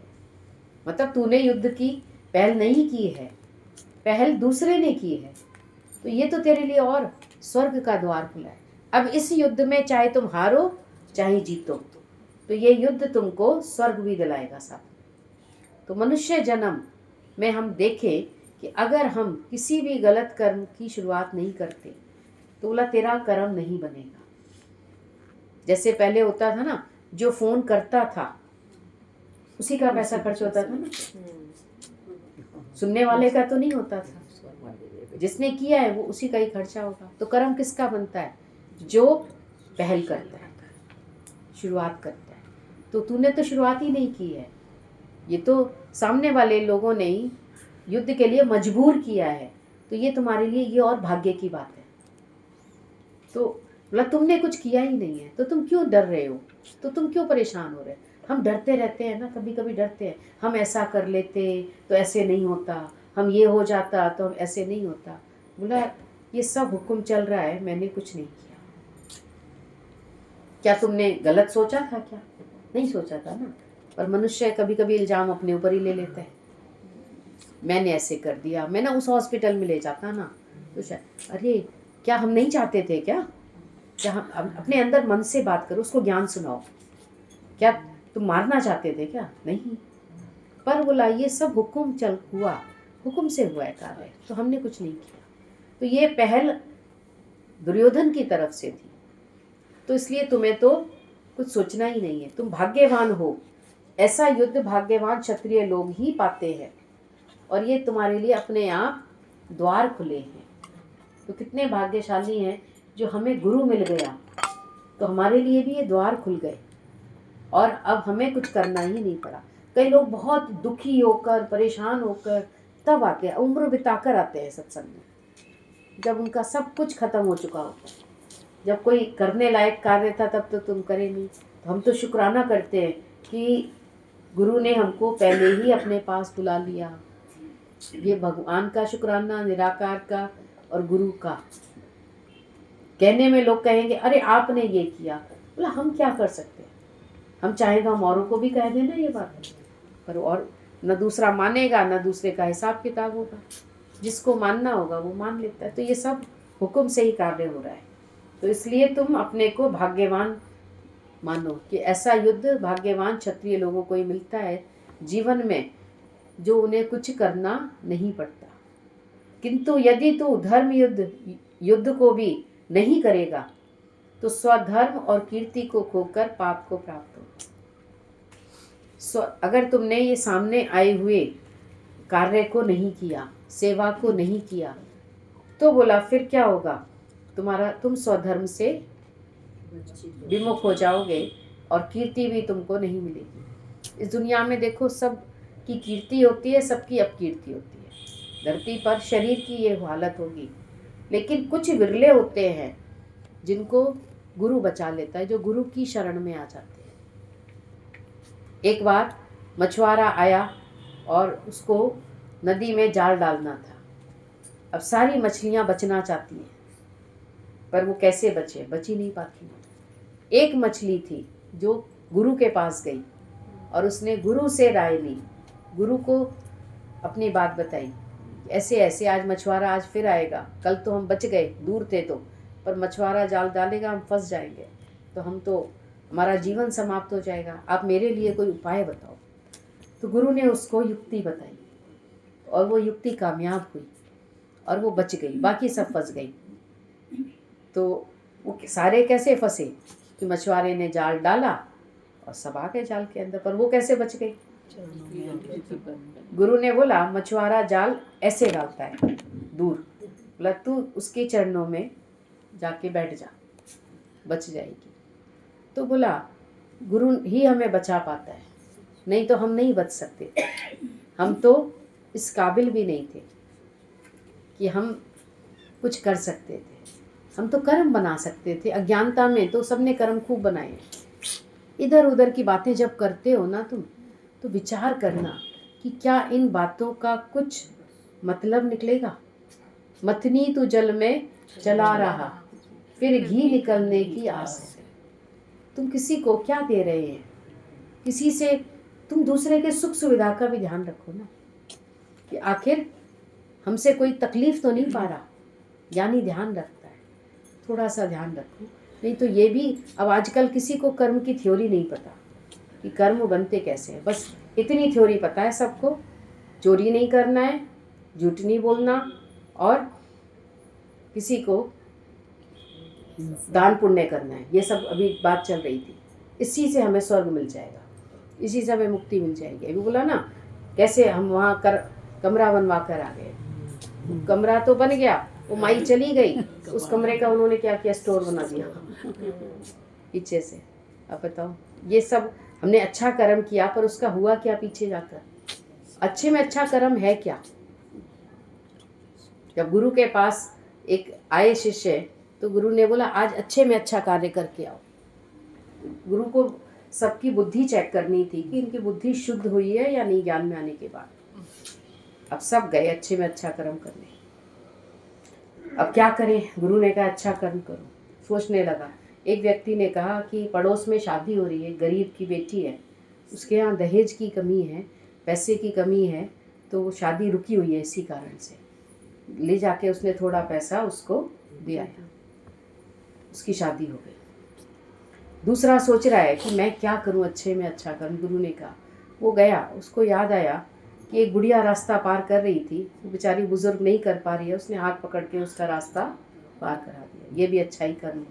[SPEAKER 1] मतलब तूने युद्ध की पहल नहीं की है, पहल दूसरे ने की है, तो ये तो तेरे लिए और स्वर्ग का द्वार खुला है। अब इस युद्ध में चाहे तुम हारो चाहे जीतो, तो ये युद्ध तुमको स्वर्ग भी दिलाएगा साथ। तो मनुष्य जन्म में हम देखें कि अगर हम किसी भी गलत कर्म की शुरुआत नहीं करते तो बोला तेरा कर्म नहीं बनेगा। जैसे पहले होता था ना, जो फोन करता था उसी का पैसा खर्च होता था ना, सुनने वाले का तो नहीं होता था। जिसने किया है वो उसी का ही खर्चा होगा। तो कर्म किसका बनता है? जो पहल करता है, शुरुआत करता है। तो तूने तो शुरुआत ही नहीं की है, ये तो सामने वाले लोगों ने ही युद्ध के लिए मजबूर किया है। तो ये तुम्हारे लिए ये और भाग्य की बात है। तो मतलब तुमने कुछ किया ही नहीं है, तो तुम क्यों डर रहे हो? तो तुम क्यों परेशान हो रहे? हम डरते रहते हैं ना, कभी कभी डरते हैं, हम ऐसा कर लेते तो ऐसे नहीं होता, हम ये हो जाता तो हम ऐसे नहीं होता। बोला ये सब हुक्म चल रहा है, मैंने कुछ नहीं किया। क्या तुमने गलत सोचा था? क्या नहीं सोचा था ना। पर मनुष्य कभी कभी इल्जाम अपने ऊपर ही ले लेता है, मैंने ऐसे कर दिया, मैं ना उस हॉस्पिटल में ले जाता ना तो शायद, अरे क्या हम नहीं चाहते थे क्या? हम अपने अंदर मन से बात करो, उसको ज्ञान सुनाओ। क्या तुम मारना चाहते थे क्या? नहीं। पर बोला ये सब हुक्म चल हुआ, हुक्म से हुआ है कार्य, तो हमने कुछ नहीं किया। तो ये पहल दुर्योधन की तरफ से थी, तो इसलिए तुम्हें तो कुछ सोचना ही नहीं है। तुम भाग्यवान हो। ऐसा युद्ध भाग्यवान क्षत्रिय लोग ही पाते हैं, और ये तुम्हारे लिए अपने आप द्वार खुले हैं। तो कितने भाग्यशाली हैं जो हमें गुरु मिल गया, तो हमारे लिए भी ये द्वार खुल गए और अब हमें कुछ करना ही नहीं पड़ा। कई लोग बहुत दुखी होकर, परेशान होकर तब आते हैं, उम्र बिताकर आते हैं सत्संग में, जब उनका सब कुछ खत्म हो चुका होता है। जब कोई करने लायक कार्य था तब तो तुम करे नहीं। तो हम तो शुक्राना करते हैं कि गुरु ने हमको पहले ही अपने पास बुला लिया। ये भगवान का शुक्राना, निराकार का और गुरु का। कहने में लोग कहेंगे अरे आपने ये किया, बोला हम क्या कर सकते हैं। हम चाहेगा हम औरों को भी कह देना ये बात, पर और न दूसरा मानेगा, न दूसरे का हिसाब किताब होगा। जिसको मानना होगा वो मान लेता है। तो ये सब हुक्म से ही कार्य हो रहा है। तो इसलिए तुम अपने को भाग्यवान मानो कि ऐसा युद्ध भाग्यवान क्षत्रिय लोगों को ही मिलता है जीवन में, जो उन्हें कुछ करना नहीं पड़ता। किंतु यदि तू धर्म युद्ध को भी नहीं करेगा तो स्वधर्म और कीर्ति को खोकर पाप को प्राप्त हो। अगर तुमने ये सामने आए हुए कार्य को नहीं किया, सेवा को नहीं किया, तो बोला फिर क्या होगा, तुम स्वधर्म से विमुख हो जाओगे और कीर्ति भी तुमको नहीं मिलेगी। इस दुनिया में देखो सब की कीर्ति होती है, सबकी अपकीर्ति होती है। धरती पर शरीर की ये हालत होगी, लेकिन कुछ विरले होते हैं जिनको गुरु बचा लेता है, जो गुरु की शरण में आ जाते हैं। एक बार मछुआरा आया और उसको नदी में जाल डालना था। अब सारी मछलियां बचना चाहती हैं, पर वो कैसे बचे, बच ही नहीं पाती। एक मछली थी जो गुरु के पास गई और उसने गुरु से राय ली, गुरु को अपनी बात बताई, ऐसे ऐसे आज मछुआरा आज फिर आएगा, कल तो हम बच गए, दूर थे तो, पर मछुआरा जाल डालेगा, हम फंस जाएंगे, तो हमारा जीवन समाप्त हो जाएगा, आप मेरे लिए कोई उपाय बताओ। तो गुरु ने उसको युक्ति बताई और वो युक्ति कामयाब हुई और वो बच गई, बाकी सब फंस गई। तो वो सारे कैसे फंसे कि मछुआरे ने जाल डाला और सब आ गए जाल के अंदर, पर वो कैसे बच गई। गुरु ने बोला मछुआरा जाल ऐसे डालता है दूर, बोला तू उसके चरणों में जाके बैठ जा, बच जाएगी। तो बोला गुरु ही हमें बचा पाता है, नहीं तो हम नहीं बच सकते। हम तो इस काबिल भी नहीं थे कि हम कुछ कर सकते थे। हम तो कर्म बना सकते थे। अज्ञानता में तो सबने कर्म खूब बनाए। इधर उधर की बातें जब करते हो ना तुम, तो विचार करना कि क्या इन बातों का कुछ मतलब निकलेगा। मथनी तू जल में चला रहा, फिर घी निकलने की आस है। तुम किसी को क्या दे रहे हैं, किसी से तुम दूसरे के सुख सुविधा का भी ध्यान रखो ना, कि आखिर हमसे कोई तकलीफ तो नहीं पा रहा। ज्ञानी ध्यान रखता है, थोड़ा सा ध्यान रखो। नहीं तो ये भी, अब आजकल किसी को कर्म की थ्योरी नहीं पता कि कर्म बनते कैसे हैं। बस इतनी थ्योरी पता है सबको, चोरी नहीं करना है, झूठ नहीं बोलना, और किसी को दान पुण्य करना है। ये सब अभी बात चल रही थी। इसी से हमें स्वर्ग मिल जाएगा, इसी से हमें मुक्ति मिल जाएगी। अभी बोला ना कैसे हम वहाँ कमरा बनवा कर आ गए। कमरा तो बन गया, वो माई चली गई, उस कमरे का उन्होंने क्या किया, स्टोर बना दिया पीछे से। अब बताओ, ये सब हमने अच्छा कर्म किया, पर उसका हुआ क्या पीछे जाकर। अच्छे में अच्छा कर्म है क्या। जब गुरु के पास एक आए शिष्य, तो गुरु ने बोला आज अच्छे में अच्छा कार्य करके आओ। गुरु को सबकी बुद्धि चेक करनी थी कि इनकी बुद्धि शुद्ध हुई है या नहीं ज्ञान में आने के बाद। अब सब गए अच्छे में अच्छा कर्म करने। अब क्या करें, गुरु ने कहा अच्छा कर्म करो। सोचने लगा, एक व्यक्ति ने कहा कि पड़ोस में शादी हो रही है, गरीब की बेटी है, उसके यहाँ दहेज की कमी है, पैसे की कमी है, तो वो शादी रुकी हुई है, इसी कारण से। ले जाके उसने थोड़ा पैसा उसको दिया, उसकी शादी हो गई। दूसरा सोच रहा है कि मैं क्या करूं, अच्छे में अच्छा करूं। गुरु ने कहा, वो गया, उसको याद आया कि एक बुढ़िया रास्ता पार कर रही थी, वो बेचारी बुजुर्ग नहीं कर पा रही है, उसने हाथ पकड़ के उसका रास्ता पार करा दिया। ये भी अच्छा ही कर्म।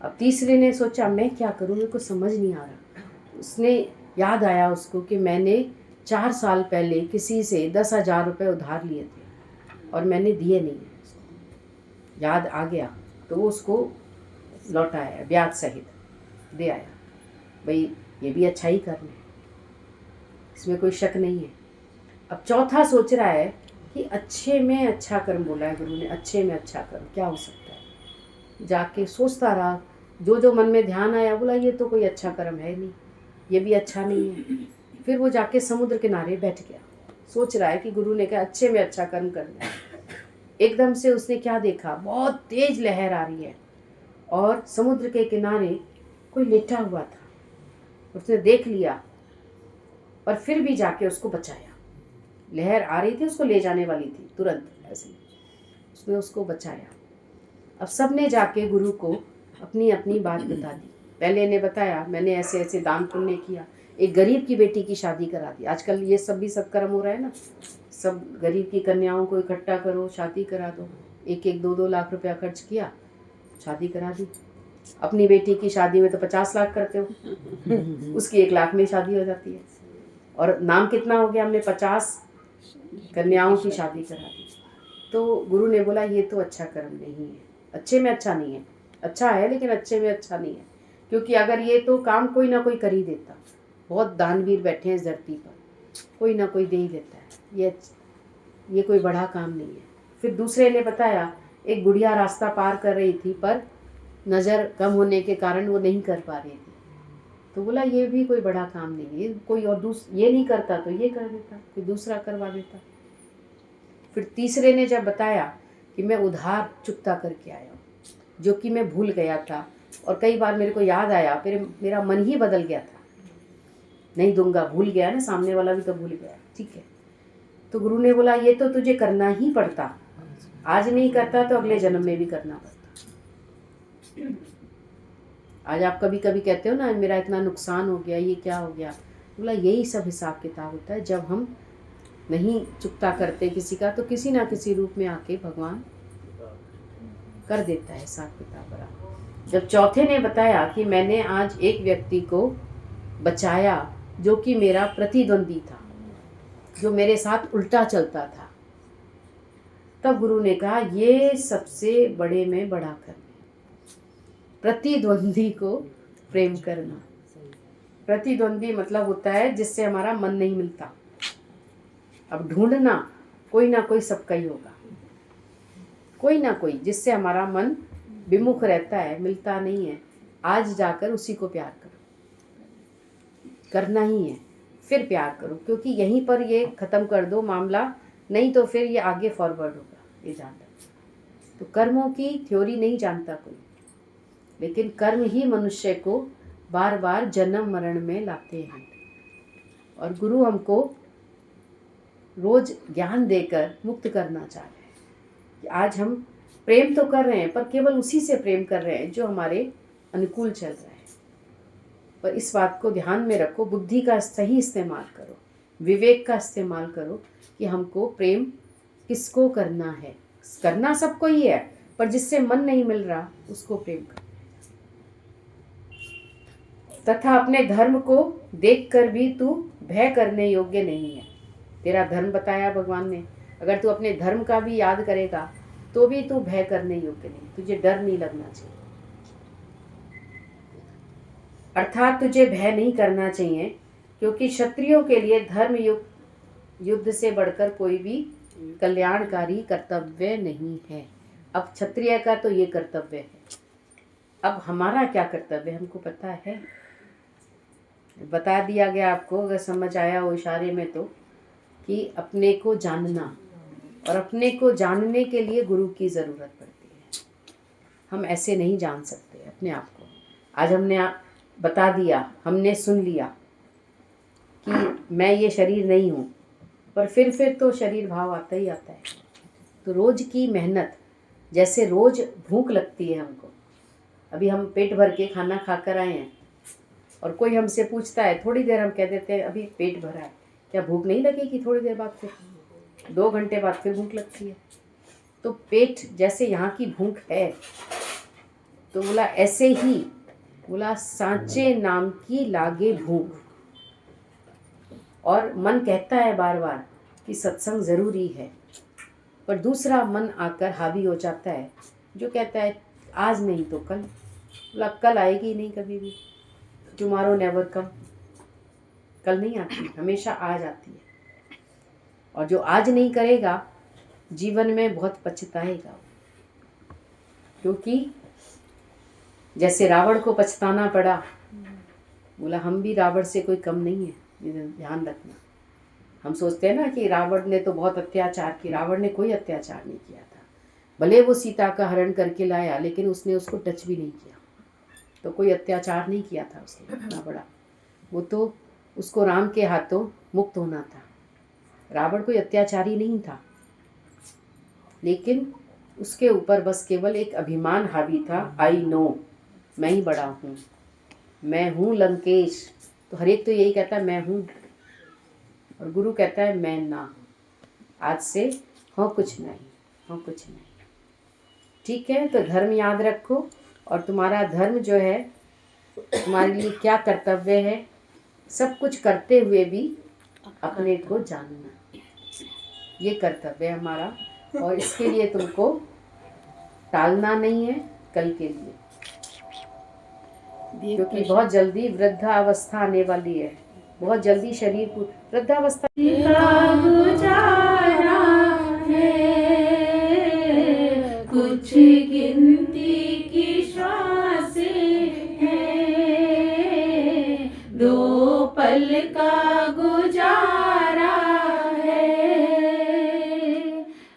[SPEAKER 1] अब तीसरे ने सोचा मैं क्या करूँ, मेरे को समझ नहीं आ रहा। उसने याद आया उसको कि मैंने 4 साल पहले किसी से 10,000 रुपये उधार लिए थे और मैंने दिए नहीं है उसको। याद आ गया तो वो उसको लौटाया, ब्याज सहित दे आया। भाई ये भी अच्छा ही कर्म है, इसमें कोई शक नहीं है। अब चौथा सोच रहा है कि अच्छे में अच्छा कर्म बोला है गुरु ने, अच्छे में अच्छा कर्म क्या हो सकता है। जाके सोचता रहा, जो जो मन में ध्यान आया बोला ये तो कोई अच्छा कर्म है नहीं, ये भी अच्छा नहीं है। फिर वो जाके समुद्र किनारे बैठ गया, सोच रहा है कि गुरु ने कहा अच्छे में अच्छा कर्म करना है। एकदम से उसने क्या देखा, बहुत तेज लहर आ रही है और समुद्र के किनारे कोई लेटा हुआ था। उसने देख लिया पर फिर भी जाके उसको बचाया। लहर आ रही थी, उसको ले जाने वाली थी तुरंत, ऐसे उसने उसको बचाया। अब सब ने जाके गुरु को अपनी अपनी बात बता दी। पहले ने बताया मैंने ऐसे ऐसे दान पुण्य किया, एक गरीब की बेटी की शादी करा दी। आजकल ये सब भी सत्कर्म हो रहा है ना, सब गरीब की कन्याओं को इकट्ठा करो, शादी करा दो। 1-1, 2-2 लाख रुपया खर्च किया, शादी करा दी। अपनी बेटी की शादी में तो 50 लाख करते हो उसकी 1 लाख में शादी हो जाती है। और नाम कितना हो गया, हमने 50 कन्याओं की शादी करा दी। तो गुरु ने बोला ये तो अच्छा कर्म नहीं है, अच्छे में अच्छा नहीं है। अच्छा है लेकिन अच्छे में अच्छा नहीं है, क्योंकि अगर ये तो काम कोई ना कोई कर ही देता। बहुत दानवीर बैठे हैं इस धरती पर, कोई ना कोई दे ही देता है। ये कोई बड़ा काम नहीं है। फिर दूसरे ने बताया एक बुढ़िया रास्ता पार कर रही थी पर नज़र कम होने के कारण वो नहीं कर पा रही थी। तो बोला ये भी कोई बड़ा काम नहीं है, कोई और ये नहीं करता तो ये कर देता, कोई दूसरा करवा देता। फिर तीसरे ने जब बताया कि मैं उधार चुकता करके आया हूँ, जो कि मैं भूल गया था और कई बार मेरे को याद आया, फिर मेरा मन ही बदल गया था, नहीं दूंगा, भूल गया ना, सामने वाला भी तो भूल गया, ठीक है। तो गुरु ने बोला ये तो तुझे करना ही पड़ता, आज नहीं करता तो अगले जन्म में भी करना पड़ता। आज आप कभी कभी कहते हो ना मेरा इतना नुकसान हो गया, ये क्या हो गया। बोला यही सब हिसाब किताब होता है, जब हम नहीं चुकता करते किसी का तो किसी ना किसी रूप में आके भगवान कर देता है हिसाब किताब बराबर। जब चौथे ने बताया कि मैंने आज एक व्यक्ति को बचाया जो कि मेरा प्रतिद्वंदी था, जो मेरे साथ उल्टा चलता था, तब गुरु ने कहा ये सबसे बड़े में बड़ा कर्म है, प्रतिद्वंदी को प्रेम करना। प्रतिद्वंदी मतलब होता है जिससे हमारा मन नहीं मिलता। अब ढूंढना कोई ना कोई सबका ही होगा, कोई ना कोई जिससे हमारा मन विमुख रहता है, मिलता नहीं है। आज जाकर उसी को प्यार करो, करना ही है, फिर प्यार करो, क्योंकि यहीं पर ये ख़त्म कर दो मामला, नहीं तो फिर ये आगे फॉरवर्ड होगा, ये जान लो। तो कर्मों की थ्योरी नहीं जानता कोई, लेकिन कर्म ही मनुष्य को बार बार जन्म मरण में लाते हैं। और गुरु हमको रोज ज्ञान देकर मुक्त करना चाह रहे हैं कि आज हम प्रेम तो कर रहे हैं पर केवल उसी से प्रेम कर रहे हैं जो हमारे अनुकूल चल रहा है। पर इस बात को ध्यान में रखो, बुद्धि का सही इस्तेमाल करो, विवेक का इस्तेमाल करो कि हमको प्रेम किसको करना है। करना सबको ही है, पर जिससे मन नहीं मिल रहा उसको प्रेम करो। तथा अपने धर्म को देखकर भी तू भय करने योग्य नहीं है। तेरा धर्म बताया भगवान ने, अगर तू अपने धर्म का भी याद करेगा तो भी तू भय करने योग्य नहीं, तुझे डर नहीं लगना चाहिए। अर्थात तुझे भय नहीं करना चाहिए, क्योंकि क्षत्रियों के लिए धर्म युद्ध से बढ़कर कोई भी कल्याणकारी कर्तव्य नहीं है। अब क्षत्रिय का तो ये कर्तव्य है, अब हमारा क्या कर्तव्य हमको पता है, बता दिया गया आपको, अगर समझ आया हो इशारे में तो, कि अपने को जानना, और अपने को जानने के लिए गुरु की ज़रूरत पड़ती है। हम ऐसे नहीं जान सकते अपने आप को। आज हमने बता दिया, हमने सुन लिया कि मैं ये शरीर नहीं हूँ, पर फिर तो शरीर भाव आता ही आता है। तो रोज़ की मेहनत, जैसे रोज़ भूख लगती है हमको, अभी हम पेट भर के खाना खा कर आए हैं और कोई हमसे पूछता है, थोड़ी देर हम कह देते हैं अभी पेट भरा है, क्या भूख नहीं लगेगी थोड़ी देर बाद, फिर 2 घंटे बाद फिर भूख लगती है। तो पेट जैसे यहाँ की भूख है, तो बोला ऐसे ही, बोला सांचे नाम की लागे भूख। और मन कहता है बार बार कि सत्संग ज़रूरी है, पर दूसरा मन आकर हावी हो जाता है जो कहता है आज नहीं तो कल। बोला कल आएगी नहीं कभी भी, टुमारो नेवर कम। कल नहीं आती, हमेशा आज आती है। और जो आज नहीं करेगा जीवन में बहुत पछताएगा, क्योंकि जैसे रावण को पछताना पड़ा, बोला हम भी रावण से कोई कम नहीं है, ध्यान रखना। हम सोचते हैं ना कि रावण ने तो बहुत अत्याचार किया, रावण ने कोई अत्याचार नहीं किया था। भले वो सीता का हरण करके लाया, लेकिन उसने उसको टच भी नहीं किया, तो कोई अत्याचार नहीं किया था उसने इतना बड़ा। वो तो उसको राम के हाथों मुक्त होना था। रावण कोई अत्याचारी नहीं था, लेकिन उसके ऊपर बस केवल एक अभिमान हावी था, आई नो, मैं ही बड़ा हूँ, मैं हूँ लंकेश। तो हर एक तो यही कहता है मैं हूँ, और गुरु कहता है मैं ना, आज से हो कुछ नहीं, हो कुछ नहीं। ठीक है, तो धर्म याद रखो, और तुम्हारा धर्म जो है, तुम्हारे लिए क्या कर्तव्य है, सब कुछ करते हुए भी अपने को जानना, ये कर्तव्य है हमारा। और इसके लिए तुमको टालना नहीं है कल के लिए, क्योंकि बहुत जल्दी वृद्धावस्था आने वाली है, बहुत जल्दी शरीर को वृद्धावस्था
[SPEAKER 2] का गुजारा है, कुछ गिनती की श्वासें हैं, दो पल का गुजारा है,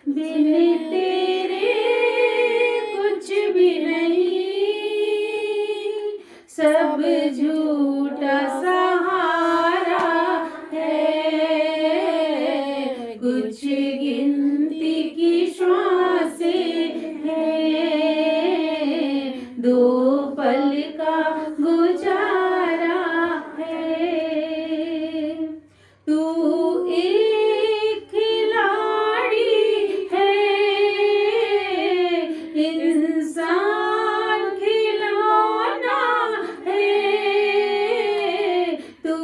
[SPEAKER 2] बिन तेरे कुछ भी नहीं, सब झूठा सहारा है, कुछ गिनती की श्वासें हैं, दो पल का गुजारा है। तू एक खिलाड़ी है, इंसान खिलौना है, तू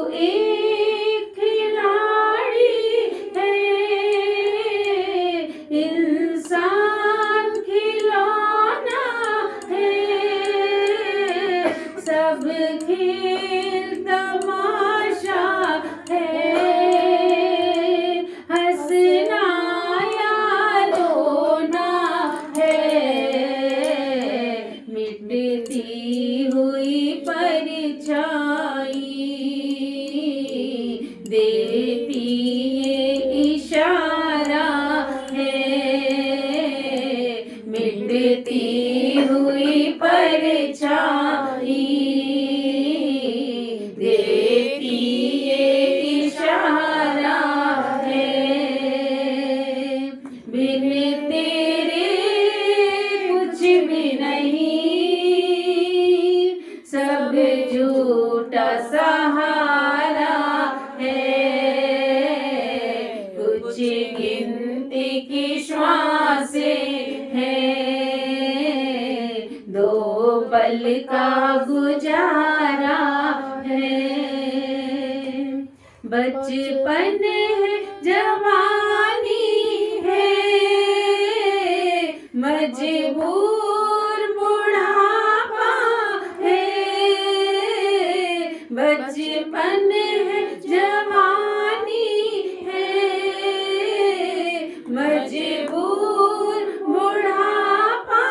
[SPEAKER 2] एक खिलाड़ी है, इंसान खिलौना है, सब खेल तमाशा है, हंसना या रोना है, मिटती हुई परछाई देती ये इशारा है, मिटती हुई परछाई देती ये इशारा है, बिन तेरे कुछ भी नहीं, सब झूठा सहारा है, कुछ गिनती की श्वासें हैं, दो पल का गुजारा है, बचपन है जवानी है, मजबूर बुढ़ापा है, बचपन है जवानी है, मजबूर बुढ़ापा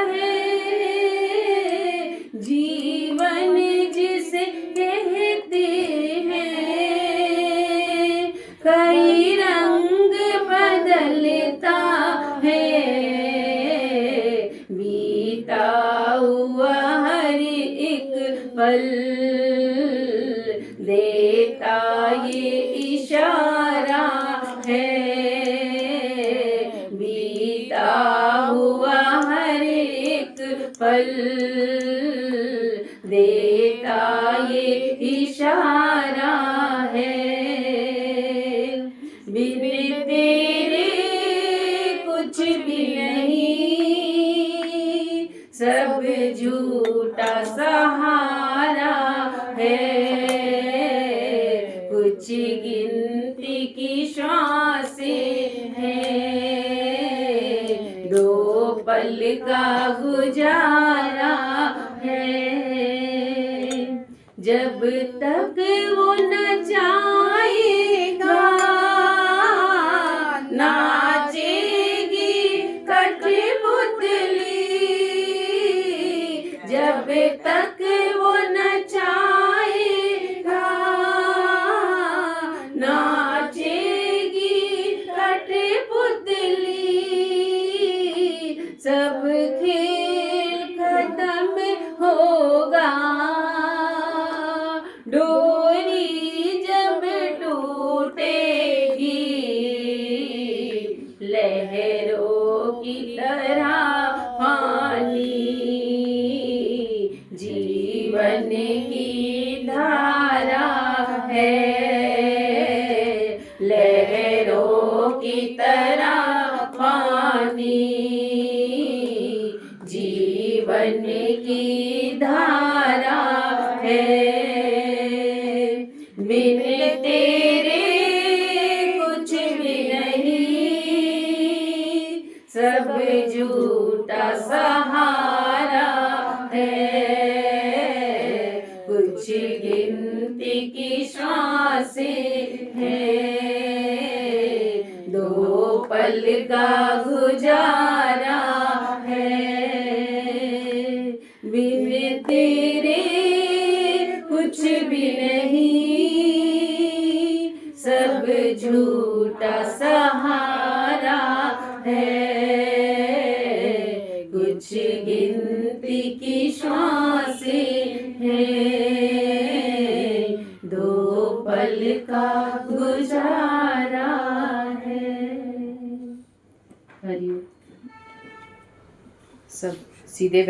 [SPEAKER 2] है, जीवन जिसे कहते हैं, कई रंग बदलता है, बीता हुआ हर एक पल देता ये इशारा है, बीता हुआ हर एक पल देता ये इशारा है, बिन तेरे कुछ भी नहीं, सब पल का गुजारा है। जब तक वो न चाहेगा नाचेगी कठपुतली। जब तक वो न चाहेगा नाचेगी कठपुतली। सब खेल खत्म होगा डोरी जब टूटेगी। लहरों की तरह पानी जीवन की धारा है। लहरों की तरह पानी जीवन की धारा है। बिन तेरे कुछ भी नहीं, सब झूठा सहारा है। कुछ गिनती की सांसें हैं, दो पल का गुजारा है। बिन तेरे कुछ भी नहीं, सब झूठा सहारा है। कुछ गिनती की सांसें हैं, दो पल का गुजारा है।
[SPEAKER 1] सब सीधे